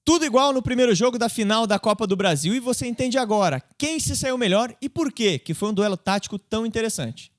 Tudo igual no primeiro jogo da final da Copa do Brasil e você entende agora quem se saiu melhor e por quê, que foi um duelo tático tão interessante.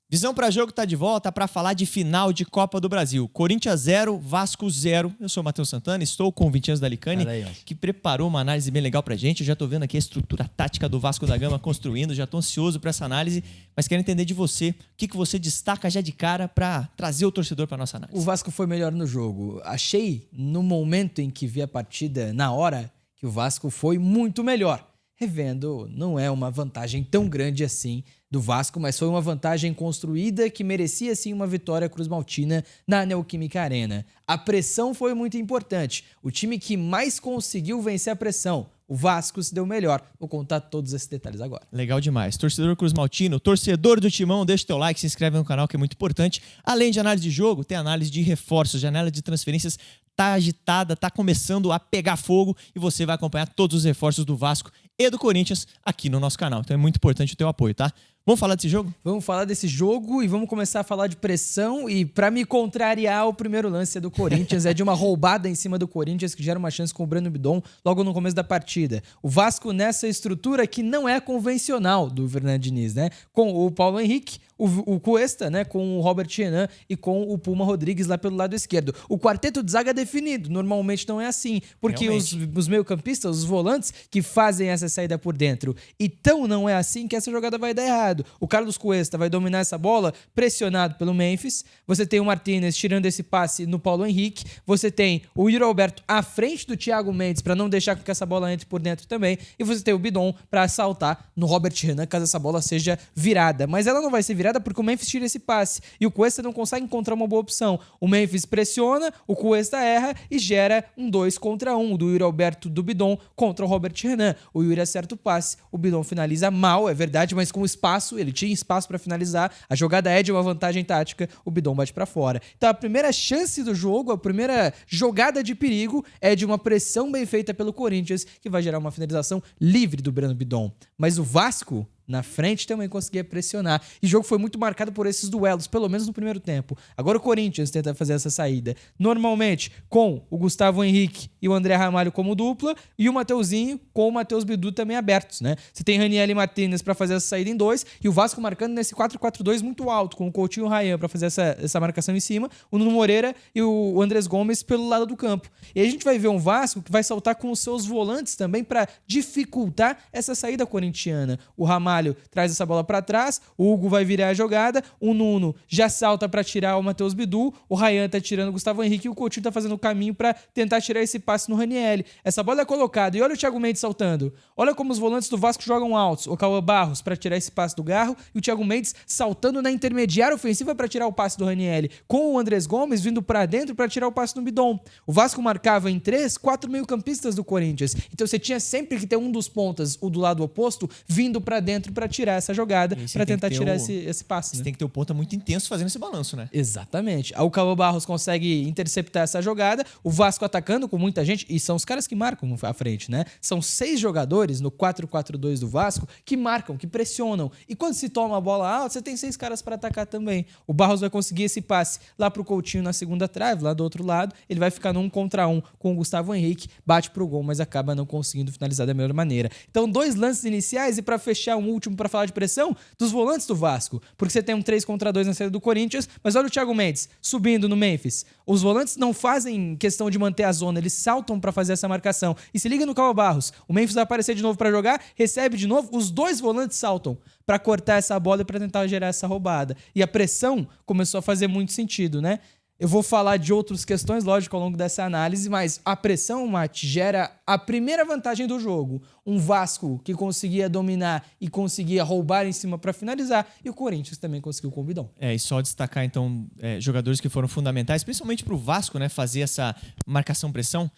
Visão para Jogo está de volta para falar de final de Copa do Brasil. Corinthians 0, Vasco 0. Eu sou o Matheus Santana, estou com o Vinicius Dalicani, que preparou uma análise bem legal para a gente. Eu já estou vendo aqui a estrutura tática do Vasco da Gama construindo, já estou ansioso para essa análise, mas quero entender de você, o que você destaca já de cara para trazer o torcedor para a nossa análise. O Vasco foi melhor no jogo. Achei, no momento em que vi a partida, na hora, que o Vasco foi muito melhor. Revendo, não é uma vantagem tão grande assim do Vasco, mas foi uma vantagem construída que merecia sim uma vitória cruzmaltina na Neoquímica Arena. A pressão foi muito importante. O time que mais conseguiu vencer a pressão, o Vasco, se deu melhor. Vou contar todos esses detalhes agora. Legal demais. Torcedor cruzmaltino, torcedor do Timão, deixa o teu like, se inscreve no canal que é muito importante. Além de análise de jogo, tem análise de reforços, janela de transferências tá agitada, tá começando a pegar fogo e você vai acompanhar todos os reforços do Vasco e do Corinthians aqui no nosso canal. Então é muito importante o teu apoio, tá? Vamos falar desse jogo? Vamos falar desse jogo e vamos começar a falar de pressão. E para me contrariar, o primeiro lance é do Corinthians, é de uma roubada em cima do Corinthians que gera uma chance com o Breno Bidon logo no começo da partida. O Vasco nessa estrutura que não é convencional do Fernando Diniz, né? Com o Paulo Henrique, o Cuesta, né? Com o Robert Renan e com o Puma Rodrigues lá pelo lado esquerdo. O quarteto de zaga é definido, normalmente não é assim, porque os meio-campistas, os volantes que fazem essa saída por dentro. Então não é assim que essa jogada vai dar errado. O Carlos Cuesta vai dominar essa bola pressionado pelo Memphis. Você tem o Martínez tirando esse passe no Paulo Henrique. Você tem o Yuri Alberto à frente do Thiago Mendes para não deixar com que essa bola entre por dentro também. E você tem o Bidon para assaltar no Robert Renan caso essa bola seja virada. Mas ela não vai ser virada porque o Memphis tira esse passe. E o Cuesta não consegue encontrar uma boa opção. O Memphis pressiona, o Cuesta erra e gera um 2 contra 1 do Yuri Alberto do Bidon contra o Robert Renan. O Yuri acerta o passe, o Bidon finaliza mal, é verdade, mas com espaço. Ele tinha espaço para finalizar, a jogada é de uma vantagem tática, o Bidon bate para fora. Então a primeira chance do jogo, a primeira jogada de perigo é de uma pressão bem feita pelo Corinthians, que vai gerar uma finalização livre do Breno Bidon. Mas o Vasco na frente também conseguia pressionar. E o jogo foi muito marcado por esses duelos, pelo menos no primeiro tempo. Agora o Corinthians tenta fazer essa saída. Normalmente com o Gustavo Henrique e o André Ramalho como dupla e o Mateuzinho com o Matheus Bidu também abertos, né? Você tem Raniel e Martínez para fazer essa saída em dois e o Vasco marcando nesse 4-4-2 muito alto, com o Coutinho e o Ryan para fazer essa marcação em cima, o Nuno Moreira e o Andrés Gomes pelo lado do campo. E aí a gente vai ver um Vasco que vai saltar com os seus volantes também para dificultar essa saída corintiana. O Ramalho traz essa bola para trás, o Hugo vai virar a jogada, o Nuno já salta para tirar o Matheus Bidu, o Ryan tá tirando o Gustavo Henrique e o Coutinho tá fazendo o caminho para tentar tirar esse passe no Raniel. Essa bola é colocada e olha o Thiago Mendes saltando. Olha como os volantes do Vasco jogam altos. O Cauã Barros para tirar esse passe do Garro e o Thiago Mendes saltando na intermediária ofensiva para tirar o passe do Raniel, com o Andrés Gomes vindo para dentro para tirar o passe no Bidon. O Vasco marcava em 4 meio-campistas do Corinthians. Então você tinha sempre que ter um dos pontas, o do lado oposto, vindo para dentro para tirar essa jogada, para tentar tirar esse passe. Você né? tem que ter o ponta muito intenso fazendo esse balanço, né? Exatamente. Aí o Cauã Barros consegue interceptar essa jogada, o Vasco atacando com muita gente, e são os caras que marcam à frente, né? São 6 jogadores no 4-4-2 do Vasco que marcam, que pressionam. E quando se toma a bola alta, você tem 6 caras para atacar também. O Barros vai conseguir esse passe lá pro Coutinho na segunda trave, lá do outro lado, ele vai ficar no 1 contra 1 com o Gustavo Henrique, bate pro gol, mas acaba não conseguindo finalizar da melhor maneira. Então 2 lances iniciais e para fechar um último para falar de pressão dos volantes do Vasco, porque você tem um 3 contra 2 na saída do Corinthians, mas olha o Thiago Mendes subindo no Memphis. Os volantes não fazem questão de manter a zona, eles saltam para fazer essa marcação. E se liga no Cauã Barros, o Memphis vai aparecer de novo para jogar, recebe de novo, os 2 volantes saltam para cortar essa bola e para tentar gerar essa roubada. E a pressão começou a fazer muito sentido, né? Eu vou falar de outras questões, lógico, ao longo dessa análise, mas a pressão, Mate, gera a primeira vantagem do jogo. Um Vasco que conseguia dominar e conseguia roubar em cima para finalizar, e o Corinthians também conseguiu com o Bidon. E só destacar, então, jogadores que foram fundamentais, principalmente para o Vasco, né, fazer essa marcação-pressão.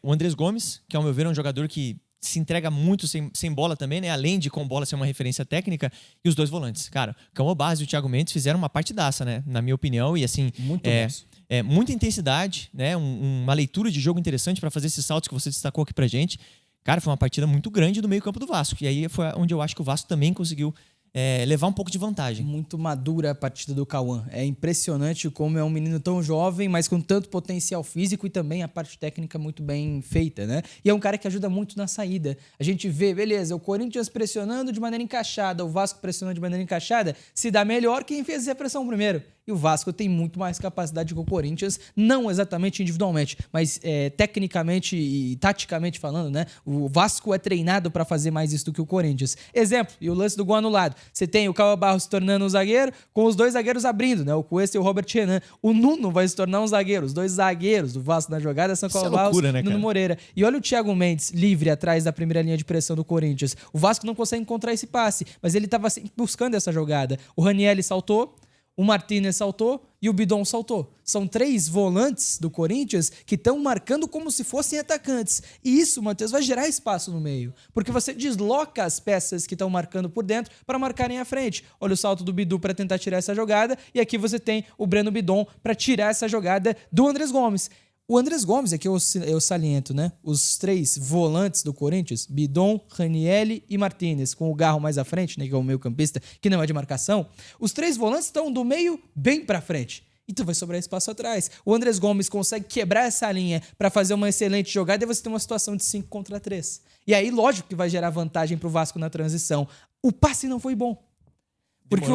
O Andrés Gomes, que ao meu ver é um jogador que se entrega muito sem bola também, né? Além de com bola ser uma referência técnica, e os 2 volantes. Cara, o Cauã Barros e o Thiago Mendes fizeram uma partidaça, né? Na minha opinião, e assim, muita intensidade, né? Uma leitura de jogo interessante para fazer esses saltos que você destacou aqui pra gente. Cara, foi uma partida muito grande do meio campo do Vasco, e aí foi onde eu acho que o Vasco também conseguiu levar um pouco de vantagem. Muito madura a partida do Cauã. É impressionante como é um menino tão jovem, mas com tanto potencial físico e também a parte técnica muito bem feita, né? E é um cara que ajuda muito na saída. A gente vê, beleza, o Corinthians pressionando de maneira encaixada, o Vasco pressionando de maneira encaixada, se dá melhor quem fez a pressão primeiro. E o Vasco tem muito mais capacidade que o Corinthians, não exatamente individualmente, mas tecnicamente e taticamente falando, né? O Vasco é treinado para fazer mais isso do que o Corinthians. Exemplo, e o lance do gol anulado. Você tem o Cauã Barros se tornando um zagueiro, com os dois zagueiros abrindo, né? O Cuesta e o Robert Renan. O Nuno vai se tornar um zagueiro. Os dois zagueiros do Vasco na jogada são Cauã Barros e Nuno Moreira. E olha o Thiago Mendes livre atrás da primeira linha de pressão do Corinthians. O Vasco não consegue encontrar esse passe, mas ele estava buscando essa jogada. O Ranieri saltou, o Martínez saltou e o Bidon saltou. São 3 volantes do Corinthians que estão marcando como se fossem atacantes. E isso, Matheus, vai gerar espaço no meio. Porque você desloca as peças que estão marcando por dentro para marcarem à frente. Olha o salto do Bidu para tentar tirar essa jogada. E aqui você tem o Breno Bidon para tirar essa jogada do Andrés Gomes. O Andrés Gomes, aqui eu saliento, né? Os 3 volantes do Corinthians, Bidon, Ranieri e Martínez, com o Garro mais à frente, né? Que é o meio campista, que não é de marcação. Os 3 volantes estão do meio bem pra frente. Então vai sobrar espaço atrás. O Andrés Gomes consegue quebrar essa linha para fazer uma excelente jogada e você tem uma situação de 5 contra 3. E aí, lógico que vai gerar vantagem pro Vasco na transição. O passe não foi bom. Porque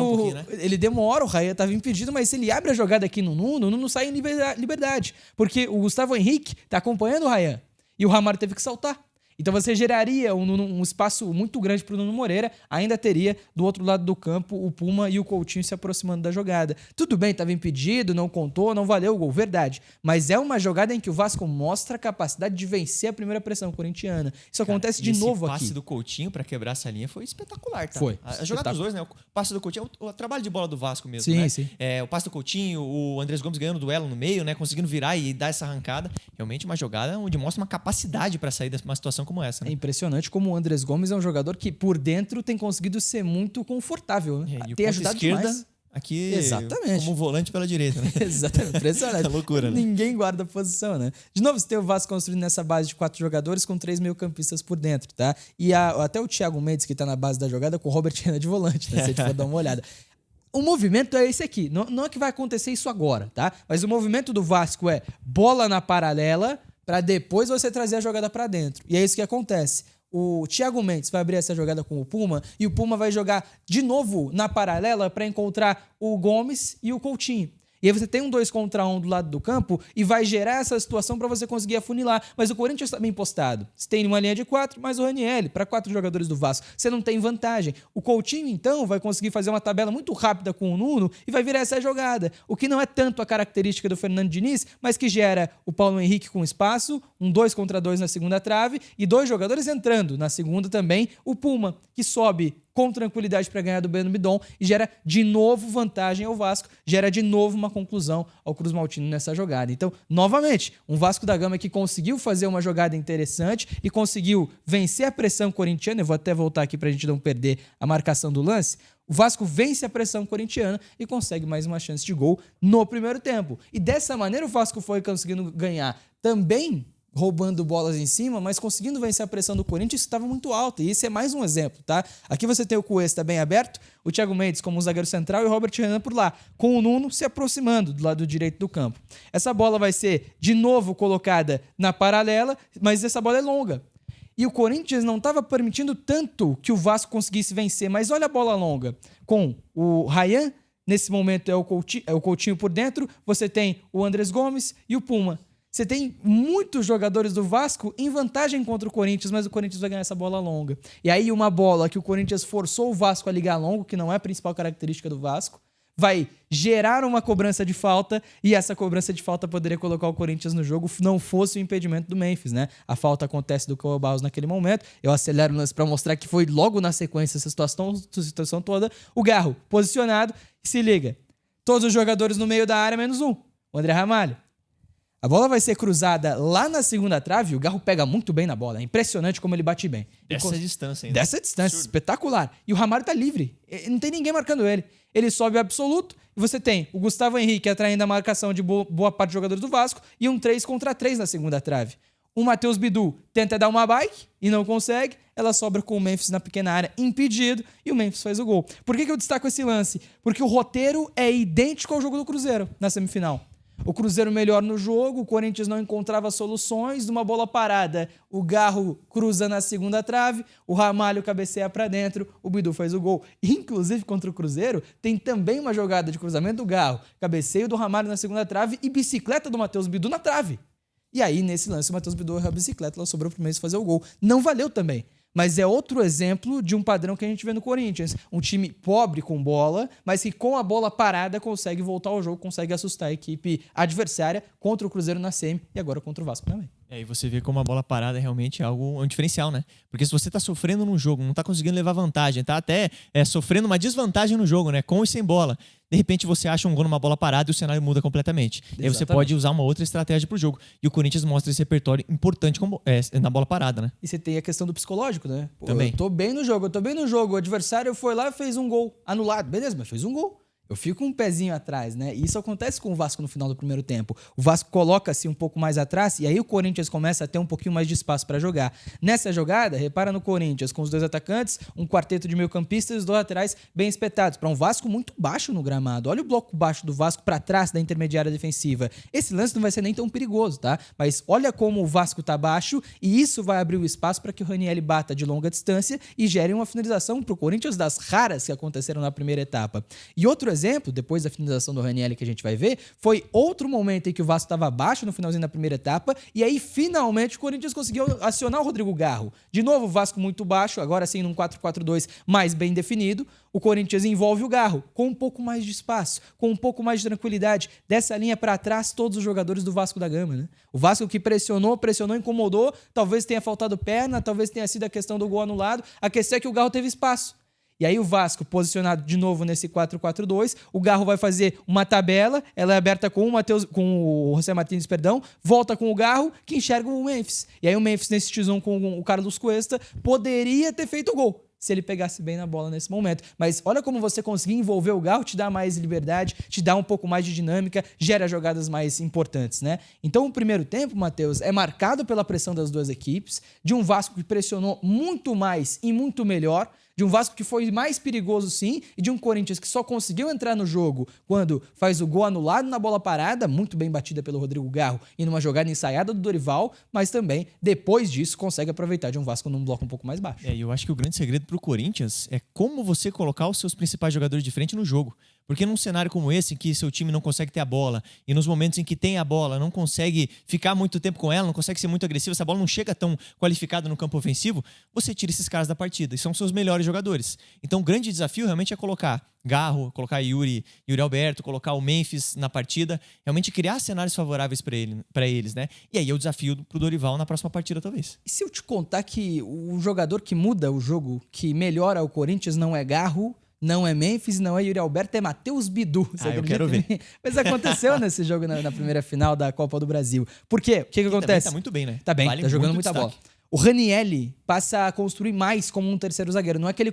ele demora, o Raia estava impedido, mas se ele abre a jogada aqui no Nuno, o Nuno sai em liberdade. Porque o Gustavo Henrique está acompanhando o Raia. E o Ramalho teve que saltar. Então você geraria um espaço muito grande para o Nuno Moreira, ainda teria do outro lado do campo o Puma e o Coutinho se aproximando da jogada. Tudo bem, estava impedido, não contou, não valeu o gol, verdade. Mas é uma jogada em que o Vasco mostra a capacidade de vencer a primeira pressão corintiana. Isso acontece de novo aqui. O passe do Coutinho para quebrar essa linha foi espetacular, tá? Foi. A jogada dos dois, né? O passe do Coutinho, o trabalho de bola do Vasco mesmo, sim, né? Sim. O passe do Coutinho, o Andrés Gomes ganhando o duelo no meio, né? Conseguindo virar e dar essa arrancada. Realmente uma jogada onde mostra uma capacidade para sair de uma situação como essa, né? É impressionante como o Andrés Gomes é um jogador que, por dentro, tem conseguido ser muito confortável, né? Tem ajudado demais. Aqui, exatamente, como volante pela direita, né? Exatamente, impressionante. É loucura, né? Ninguém guarda a posição, né? De novo, você tem o Vasco construindo nessa base de 4 jogadores com 3 meio-campistas por dentro, tá? E até o Thiago Mendes, que tá na base da jogada, com o Robert Renan de volante, né? Se a gente for dar uma olhada. O movimento é esse aqui. Não é que vai acontecer isso agora, tá? Mas o movimento do Vasco é bola na paralela para depois você trazer a jogada para dentro. E é isso que acontece. O Thiago Mendes vai abrir essa jogada com o Puma e o Puma vai jogar de novo na paralela para encontrar o Gomes e o Coutinho. E aí você tem um 2 contra 1 do lado do campo e vai gerar essa situação para você conseguir afunilar. Mas o Corinthians está bem postado. Você tem uma linha de 4, mais o Ranieri, para 4 jogadores do Vasco. Você não tem vantagem. O Coutinho, então, vai conseguir fazer uma tabela muito rápida com o Nuno e vai virar essa jogada. O que não é tanto a característica do Fernando Diniz, mas que gera o Paulo Henrique com espaço, um 2 contra 2 na segunda trave e 2 jogadores entrando. Na segunda também, o Puma, que sobe com tranquilidade para ganhar do Breno Bidon e gera de novo vantagem ao Vasco, gera de novo uma conclusão ao Cruz Maltino nessa jogada. Então, novamente, um Vasco da Gama que conseguiu fazer uma jogada interessante e conseguiu vencer a pressão corintiana. Eu vou até voltar aqui para a gente não perder a marcação do lance. O Vasco vence a pressão corintiana e consegue mais uma chance de gol no primeiro tempo. E dessa maneira o Vasco foi conseguindo ganhar também roubando bolas em cima, mas conseguindo vencer a pressão do Corinthians, que estava muito alta. E esse é mais um exemplo, tá? Aqui você tem o Cuesta bem aberto, o Thiago Mendes como um zagueiro central e o Robert Renan por lá, com o Nuno se aproximando do lado direito do campo. Essa bola vai ser de novo colocada na paralela, mas essa bola é longa. E o Corinthians não estava permitindo tanto que o Vasco conseguisse vencer, mas olha a bola longa. Com o Ryan, nesse momento é o Coutinho por dentro, você tem o Andrés Gomes e o Puma. Você tem muitos jogadores do Vasco em vantagem contra o Corinthians, mas o Corinthians vai ganhar essa bola longa. E aí uma bola que o Corinthians forçou o Vasco a ligar longo, que não é a principal característica do Vasco, vai gerar uma cobrança de falta e essa cobrança de falta poderia colocar o Corinthians no jogo, não fosse o impedimento do Memphis, né? A falta acontece do Cauã Barros naquele momento. Eu acelero o lance para mostrar que foi logo na sequência essa situação toda. O Garro posicionado, se liga. Todos os jogadores no meio da área, menos um. O André Ramalho. A bola vai ser cruzada lá na segunda trave e o Garro pega muito bem na bola. É impressionante como ele bate bem. Dessa distância ainda. Dessa distância, espetacular. E o Ramalho tá livre. Não tem ninguém marcando ele. Ele sobe absoluto e você tem o Gustavo Henrique atraindo a marcação de boa parte dos jogadores do Vasco e um 3 contra 3 na segunda trave. O Matheus Bidu tenta dar uma bike e não consegue. Ela sobra com o Memphis na pequena área, impedido, e o Memphis faz o gol. Por que eu destaco esse lance? Porque o roteiro é idêntico ao jogo do Cruzeiro na semifinal. O Cruzeiro melhor no jogo, o Corinthians não encontrava soluções, numa bola parada, o Garro cruza na segunda trave, o Ramalho cabeceia para dentro, o Bidu faz o gol. Inclusive, contra o Cruzeiro, tem também uma jogada de cruzamento do Garro, cabeceio do Ramalho na segunda trave e bicicleta do Matheus Bidu na trave. E aí, nesse lance, o Matheus Bidu errou a bicicleta, ela sobrou pro Memphis fazer o gol. Não valeu também. Mas é outro exemplo de um padrão que a gente vê no Corinthians. Um time pobre com bola, mas que com a bola parada consegue voltar ao jogo, consegue assustar a equipe adversária contra o Cruzeiro na semi e agora contra o Vasco também. E aí você vê como a bola parada é realmente um diferencial, né? Porque se você tá sofrendo num jogo, não tá conseguindo levar vantagem, tá até sofrendo uma desvantagem no jogo, né? Com e sem bola. De repente você acha um gol numa bola parada e o cenário muda completamente. Exatamente. E aí você pode usar uma outra estratégia pro jogo. E o Corinthians mostra esse repertório importante na bola parada, né? E você tem a questão do psicológico, né? Pô, também. Eu tô bem no jogo, o adversário foi lá e fez um gol anulado. Beleza, mas fez um gol. Eu fico um pezinho atrás, né? E isso acontece com o Vasco no final do primeiro tempo. O Vasco coloca-se um pouco mais atrás e aí o Corinthians começa a ter um pouquinho mais de espaço para jogar. Nessa jogada, repara no Corinthians, com os dois atacantes, um quarteto de meio-campistas e os dois laterais bem espetados. Para um Vasco muito baixo no gramado. Olha o bloco baixo do Vasco para trás da intermediária defensiva. Esse lance não vai ser nem tão perigoso, tá? Mas olha como o Vasco tá baixo e isso vai abrir o espaço para que o Ranieri bata de longa distância e gere uma finalização para o Corinthians das raras que aconteceram na primeira etapa. E outro exemplo, depois da finalização do Ranieri que a gente vai ver, foi outro momento em que o Vasco estava abaixo no finalzinho da primeira etapa e aí finalmente o Corinthians conseguiu acionar o Rodrigo Garro. De novo o Vasco muito baixo, agora sim num 4-4-2 mais bem definido. O Corinthians envolve o Garro com um pouco mais de espaço, com um pouco mais de tranquilidade. Dessa linha para trás, todos os jogadores do Vasco da Gama, né? O Vasco que pressionou, incomodou, talvez tenha faltado perna, talvez tenha sido a questão do gol anulado. A questão é que o Garro teve espaço. E aí o Vasco, posicionado de novo nesse 4-4-2, o Garro vai fazer uma tabela, ela é aberta com o José Martins, volta com o Garro, que enxerga o Memphis. E aí o Memphis, nesse X1 com o Carlos Cuesta, poderia ter feito o gol, se ele pegasse bem na bola nesse momento. Mas olha como você conseguir envolver o Garro, te dá mais liberdade, te dá um pouco mais de dinâmica, gera jogadas mais importantes, né? Então o primeiro tempo, Matheus, é marcado pela pressão das duas equipes, de um Vasco que pressionou muito mais e muito melhor, de um Vasco que foi mais perigoso sim, e de um Corinthians que só conseguiu entrar no jogo quando faz o gol anulado na bola parada, muito bem batida pelo Rodrigo Garro, e numa jogada ensaiada do Dorival, mas também, depois disso, consegue aproveitar de um Vasco num bloco um pouco mais baixo. E eu acho que o grande segredo pro Corinthians é como você colocar os seus principais jogadores de frente no jogo. Porque num cenário como esse, em que seu time não consegue ter a bola, e nos momentos em que tem a bola, não consegue ficar muito tempo com ela, não consegue ser muito agressivo, essa bola não chega tão qualificada no campo ofensivo, você tira esses caras da partida, e são seus melhores jogadores. Então o grande desafio realmente é colocar Garro, colocar Yuri Alberto, colocar o Memphis na partida, realmente criar cenários favoráveis para eles, né? E aí é o desafio pro Dorival na próxima partida, talvez. E se eu te contar que o jogador que muda o jogo, que melhora o Corinthians, não é Garro, não é Memphis, não é Yuri Alberto, é Matheus Bidu. Eu quero ver. Mas aconteceu nesse jogo na primeira final da Copa do Brasil. Por quê? O que acontece? Tá muito bem, né? Tá bem, vale tá jogando muito muita bola. O Ranieri passa a construir mais como um terceiro zagueiro. Não é que ele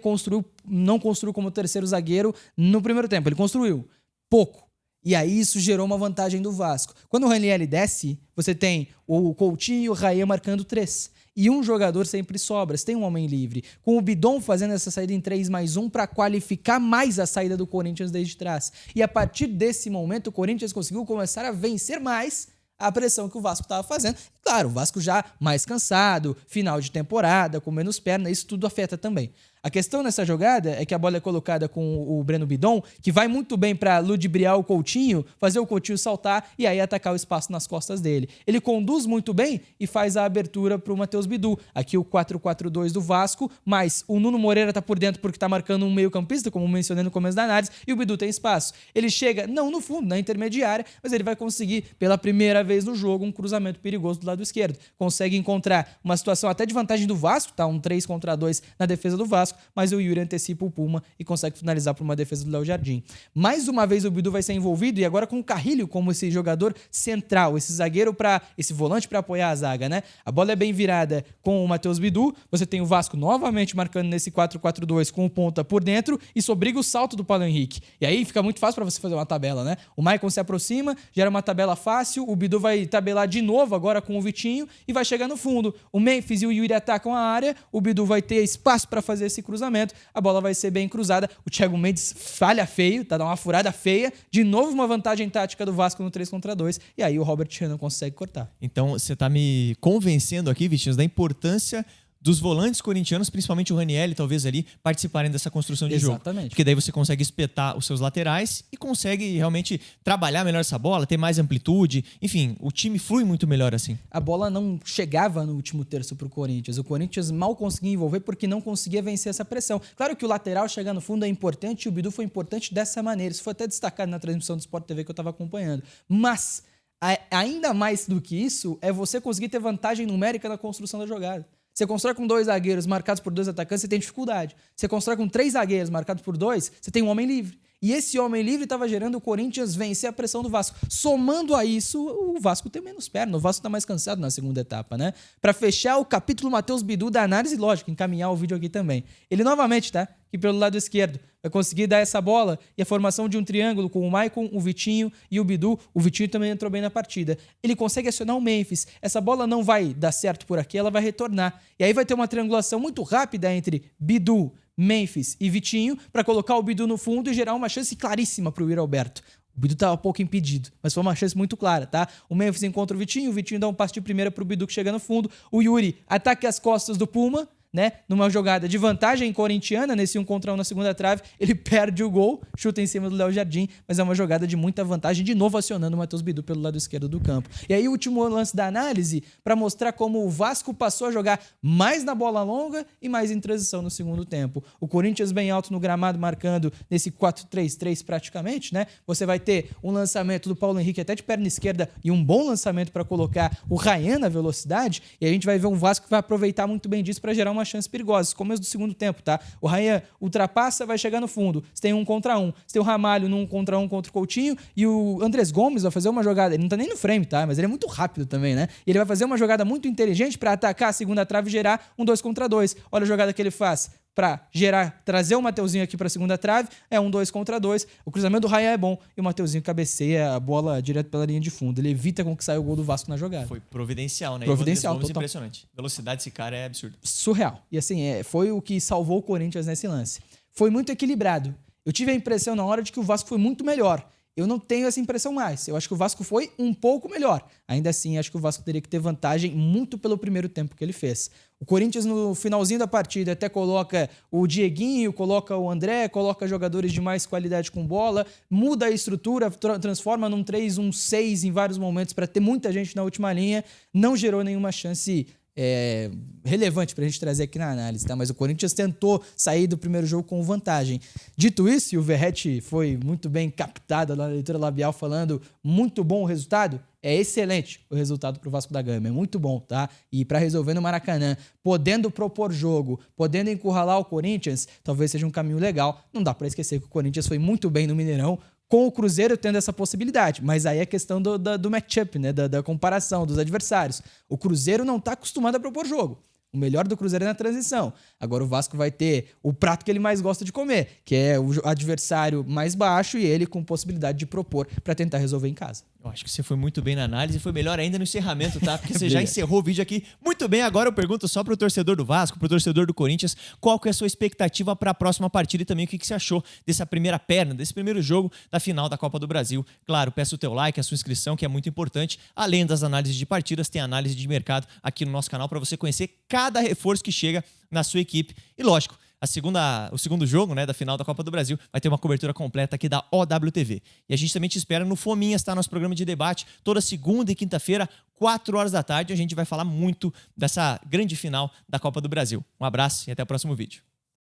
não construiu como terceiro zagueiro no primeiro tempo. Ele construiu pouco. E aí isso gerou uma vantagem do Vasco. Quando o Ranieri desce, você tem o Coutinho e o Raia marcando 3. E um jogador sempre sobra, você tem um homem livre. Com o Bidon fazendo essa saída em 3+1 para qualificar mais a saída do Corinthians desde trás. E a partir desse momento, o Corinthians conseguiu começar a vencer mais a pressão que o Vasco estava fazendo. Claro, o Vasco já mais cansado, final de temporada, com menos perna, isso tudo afeta também. A questão nessa jogada é que a bola é colocada com o Breno Bidon, que vai muito bem para ludibriar o Coutinho, fazer o Coutinho saltar e aí atacar o espaço nas costas dele. Ele conduz muito bem e faz a abertura para o Matheus Bidu. Aqui o 4-4-2 do Vasco, mas o Nuno Moreira tá por dentro porque tá marcando um meio-campista, como mencionei no começo da análise, e o Bidu tem espaço. Ele chega, não no fundo, na intermediária, mas ele vai conseguir, pela primeira vez no jogo, um cruzamento perigoso do lado esquerdo. Consegue encontrar uma situação até de vantagem do Vasco, tá? Um 3-2 na defesa do Vasco, Vasco, mas o Yuri antecipa o Puma e consegue finalizar por uma defesa do Léo Jardim. Mais uma vez o Bidu vai ser envolvido, e agora com o Carrilho como esse jogador central, esse zagueiro esse volante para apoiar a zaga, né? A bola é bem virada com o Matheus Bidu, você tem o Vasco novamente marcando nesse 4-4-2 com o ponta por dentro, isso obriga o salto do Paulo Henrique. E aí fica muito fácil para você fazer uma tabela, né? O Maicon se aproxima, gera uma tabela fácil, o Bidu vai tabelar de novo agora com o Vitinho e vai chegar no fundo. O Memphis e o Yuri atacam a área, o Bidu vai ter espaço para fazer esse cruzamento, a bola vai ser bem cruzada, o Thiago Mendes falha feio, tá? Dá uma furada feia, de novo uma vantagem tática do Vasco no 3-2, e aí o Robert Renan consegue cortar. Então você tá me convencendo aqui, Vitinhos, da importância dos volantes corintianos, principalmente o Ranieri, talvez ali, participarem dessa construção de jogo. Exatamente. Porque daí você consegue espetar os seus laterais e consegue realmente trabalhar melhor essa bola, ter mais amplitude. Enfim, o time flui muito melhor assim. A bola não chegava no último terço pro Corinthians. O Corinthians mal conseguia envolver porque não conseguia vencer essa pressão. Claro que o lateral chegar no fundo é importante e o Bidu foi importante dessa maneira. Isso foi até destacado na transmissão do Sport TV que eu estava acompanhando. Mas, ainda mais do que isso, é você conseguir ter vantagem numérica na construção da jogada. Você constrói com 2 zagueiros marcados por 2 atacantes, você tem dificuldade. Você constrói com 3 zagueiros marcados por 2, você tem um homem livre. E esse homem livre estava gerando o Corinthians vencer a pressão do Vasco. Somando a isso, o Vasco tem menos perna. O Vasco está mais cansado na segunda etapa, né? Para fechar o capítulo Matheus Bidu da análise, lógico, encaminhar o vídeo aqui também. Ele novamente, tá? Aqui pelo lado esquerdo, vai conseguir dar essa bola e a formação de um triângulo com o Maicon, o Vitinho e o Bidu. O Vitinho também entrou bem na partida. Ele consegue acionar o Memphis. Essa bola não vai dar certo por aqui, ela vai retornar. E aí vai ter uma triangulação muito rápida entre Bidu, Memphis e Vitinho para colocar o Bidu no fundo e gerar uma chance claríssima para o Yuri Alberto. O Bidu estava pouco impedido, mas foi uma chance muito clara, tá? O Memphis encontra o Vitinho dá um passe de primeira para o Bidu que chega no fundo. O Yuri ataca as costas do Puma, né? Numa jogada de vantagem corintiana, nesse 1 contra 1 na segunda trave, ele perde o gol, chuta em cima do Léo Jardim, mas é uma jogada de muita vantagem, de novo acionando o Matheus Bidu pelo lado esquerdo do campo. E aí o último lance da análise, para mostrar como o Vasco passou a jogar mais na bola longa e mais em transição no segundo tempo. O Corinthians bem alto no gramado, marcando nesse 4-3-3 praticamente, né? Você vai ter um lançamento do Paulo Henrique até de perna esquerda e um bom lançamento para colocar o Ryan na velocidade, e a gente vai ver um Vasco que vai aproveitar muito bem disso para gerar uma chance perigosa. Começo do segundo tempo, tá? O Ryan ultrapassa, vai chegar no fundo. Você tem 1 contra 1. Você tem o Ramalho no 1 contra 1 contra o Coutinho e o Andrés Gomes vai fazer uma jogada. Ele não tá nem no frame, tá? Mas ele é muito rápido também, né? E ele vai fazer uma jogada muito inteligente para atacar a segunda trave e gerar um 2 contra 2. Olha a jogada que ele faz para trazer o Mateuzinho aqui para a segunda trave, é um 2 contra 2. O cruzamento do Ryan é bom e o Mateuzinho cabeceia a bola direto pela linha de fundo. Ele evita com que saia o gol do Vasco na jogada. Foi providencial, né? Providencial, total. total. Impressionante. A velocidade desse cara é absurda. Surreal. E assim, foi o que salvou o Corinthians nesse lance. Foi muito equilibrado. Eu tive a impressão na hora de que o Vasco foi muito melhor. Eu não tenho essa impressão mais. Eu acho que o Vasco foi um pouco melhor. Ainda assim, acho que o Vasco teria que ter vantagem muito pelo primeiro tempo que ele fez. O Corinthians, no finalzinho da partida, até coloca o Dieguinho, coloca o André, coloca jogadores de mais qualidade com bola, muda a estrutura, transforma num 3-1-6 em vários momentos para ter muita gente na última linha. Não gerou nenhuma chance relevante pra gente trazer aqui na análise, tá? Mas o Corinthians tentou sair do primeiro jogo com vantagem. Dito isso, e o Verratti foi muito bem captado na leitura labial falando muito bom o resultado, é excelente o resultado pro Vasco da Gama, é muito bom, tá? E para resolver no Maracanã, podendo propor jogo, podendo encurralar o Corinthians, talvez seja um caminho legal. Não dá para esquecer que o Corinthians foi muito bem no Mineirão, com o Cruzeiro tendo essa possibilidade. Mas aí é questão do matchup, né? Da comparação dos adversários. O Cruzeiro não está acostumado a propor jogo. O melhor do Cruzeiro é na transição. Agora o Vasco vai ter o prato que ele mais gosta de comer, que é o adversário mais baixo e ele com possibilidade de propor para tentar resolver em casa. Eu acho que você foi muito bem na análise e foi melhor ainda no encerramento, tá? Porque você já encerrou o vídeo aqui muito bem. Agora eu pergunto só pro torcedor do Vasco, pro torcedor do Corinthians, qual que é a sua expectativa para a próxima partida e também o que você achou dessa primeira perna, desse primeiro jogo da final da Copa do Brasil. Claro, peço o teu like, a sua inscrição, que é muito importante. Além das análises de partidas, tem análise de mercado aqui no nosso canal para você conhecer cada reforço que chega na sua equipe. E lógico, o segundo jogo, né, da final da Copa do Brasil vai ter uma cobertura completa aqui da OWTV. E a gente também te espera no Fominhas, tá? Nosso programa de debate, toda segunda e quinta-feira, 4 horas da tarde. A gente vai falar muito dessa grande final da Copa do Brasil. Um abraço e até o próximo vídeo.